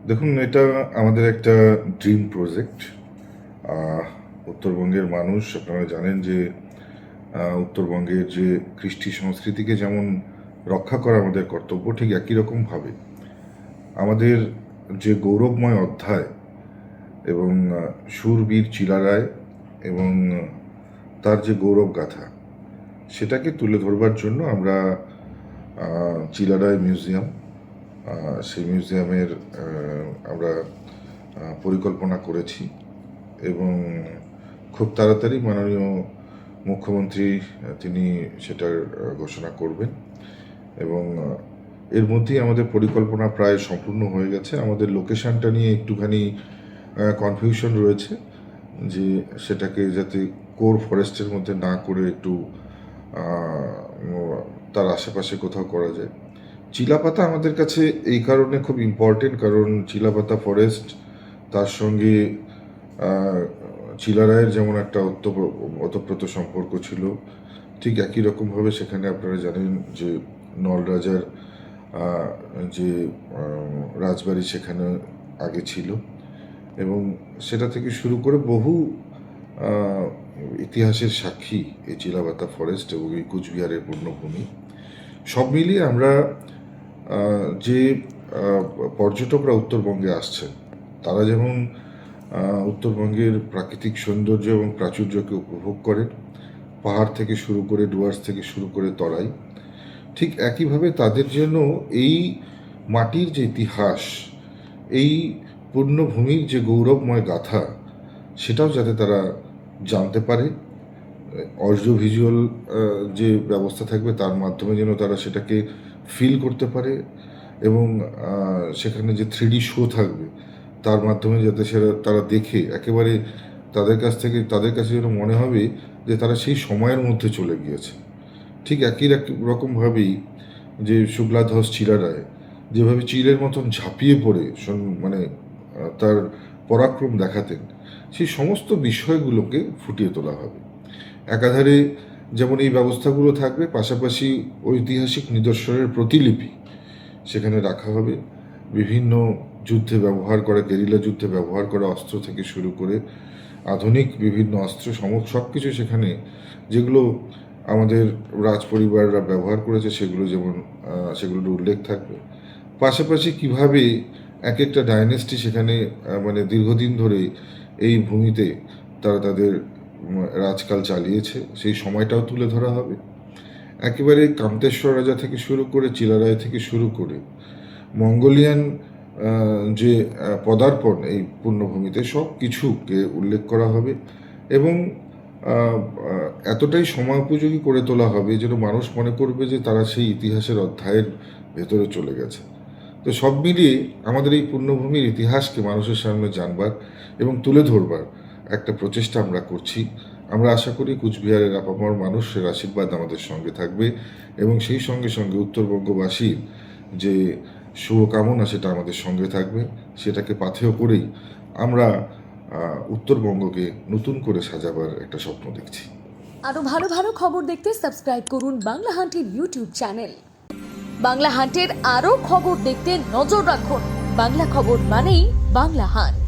দেখুন, এটা আমাদের একটা ড্রিম প্রজেক্ট। উত্তরবঙ্গের মানুষ, আপনারা জানেন যে উত্তরবঙ্গের যে কৃষ্টি সংস্কৃতিকে যেমন রক্ষা করা আমাদের কর্তব্য, ঠিক একই রকমভাবে আমাদের যে গৌরবময় অধ্যায় এবং শূরবীর চিলারায় এবং তার যে গৌরব গাথা, সেটাকে তুলে ধরবার জন্য আমরা চিলারায় মিউজিয়াম, সেই মিউজিয়ামের আমরা পরিকল্পনা করেছি এবং খুব তাড়াতাড়ি মাননীয় মুখ্যমন্ত্রী তিনি সেটার ঘোষণা করবেন এবং এর মধ্যেই আমাদের পরিকল্পনা প্রায় সম্পূর্ণ হয়ে গেছে। আমাদের লোকেশানটা নিয়ে একটুখানি কনফিউশন রয়েছে যে সেটাকে যাতে কোর ফরেস্টের মধ্যে না করে একটু তার আশেপাশে কোথাও করা যায়। চিলাপাতা আমাদের কাছে এই কারণে খুব ইম্পর্টেন্ট, কারণ চিলাপাতা ফরেস্ট, তার সঙ্গে চিলারায়ের যেমন একটা ওতপ্রোত সম্পর্ক ছিল, ঠিক একই রকমভাবে সেখানে আপনারা জানেন যে নলরাজার যে রাজবাড়ি সেখানে আগে ছিল এবং সেটা থেকে শুরু করে বহু ইতিহাসের সাক্ষী এই চিলাপাতা ফরেস্ট এবং এই কুচবিহারের পূর্ণভূমি। সব মিলিয়ে আমরা যে পর্যটকরা উত্তরবঙ্গে আসছেন তারা যেমন উত্তরবঙ্গের প্রাকৃতিক সৌন্দর্য এবং প্রাচুর্যকে উপভোগ করেন, পাহাড় থেকে শুরু করে ডুয়ার্স থেকে শুরু করে তরাই, ঠিক একইভাবে তাদের জন্য এই মাটির যে ইতিহাস, এই পূর্ণভূমির যে গৌরবময় গাথা, সেটাও যাতে তারা জানতে পারে। অডিও ভিজুয়াল যে ব্যবস্থা থাকবে তার মাধ্যমে যেন তারা সেটাকে ফিল করতে পারে এবং সেখানে যে 3D শো থাকবে তার মাধ্যমে যাতে সেটা তারা দেখে একেবারে তাদের কাছে যেন মনে হবে যে তারা সেই সময়ের মধ্যে চলে গিয়েছে। ঠিক একই রকমভাবেই যে শুক্লাধ্বজ চিলারায় যেভাবে চিলের মতন ঝাঁপিয়ে পড়ে মানে তার পরাক্রম দেখাতেন, সেই সমস্ত বিষয়গুলোকে ফুটিয়ে তোলা হবে। একাধারে যেমন এই ব্যবস্থাগুলো থাকবে, পাশাপাশি ঐতিহাসিক নিদর্শনের প্রতিলিপি সেখানে রাখা হবে। বিভিন্ন যুদ্ধে ব্যবহার করা, গেরিলা যুদ্ধে ব্যবহার করা অস্ত্র থেকে শুরু করে আধুনিক বিভিন্ন অস্ত্র সব কিছু সেখানে, যেগুলো আমাদের রাজ পরিবাররা ব্যবহার করেছে সেগুলোর উল্লেখ থাকবে। পাশাপাশি কিভাবে এক একটা ডাইনেস্টি সেখানে মানে দীর্ঘদিন ধরে এই ভূমিতে তারা তাদের রাজকাল চালিয়েছে, সেই সময়টাও তুলে ধরা হবে। একেবারে কামতেশ্বর রাজা থেকে শুরু করে চিলারায় থেকে শুরু করে মঙ্গোলিয়ান যে পদার্পণ এই পূর্ণভূমিতে, সব কিছুকে উল্লেখ করা হবে এবং এতটাই সময়োপযোগী করে তোলা হবে যেন মানুষ মনে করবে যে তারা সেই ইতিহাসের অধ্যায়ের ভেতরে চলে গেছে। তো সব মিলিয়ে আমাদের এই পূর্ণভূমির ইতিহাসকে মানুষের সামনে জানবার এবং তুলে ধরবার একটা প্রচেষ্টা আমরা করছি। আমরা আশা করি কুচবিহারের আপামর মানুষের আশীর্বাদ আমাদের সঙ্গে থাকবে এবং সেই সঙ্গে সঙ্গে উত্তরবঙ্গবাসীর যে শুভকামনা সেটা আমাদের সঙ্গে থাকবে। সেটাকে পাথেয় করেই আমরা উত্তরবঙ্গকে নতুন করে সাজাবার একটা স্বপ্ন দেখছি। আরো ভালো ভালো খবর দেখতে সাবস্ক্রাইব করুন বাংলা হান্টের ইউটিউব চ্যানেল। বাংলা হান্টের আরো খবর দেখতে নজর রাখুন। বাংলা খবর মানেই বাংলা হান্ট।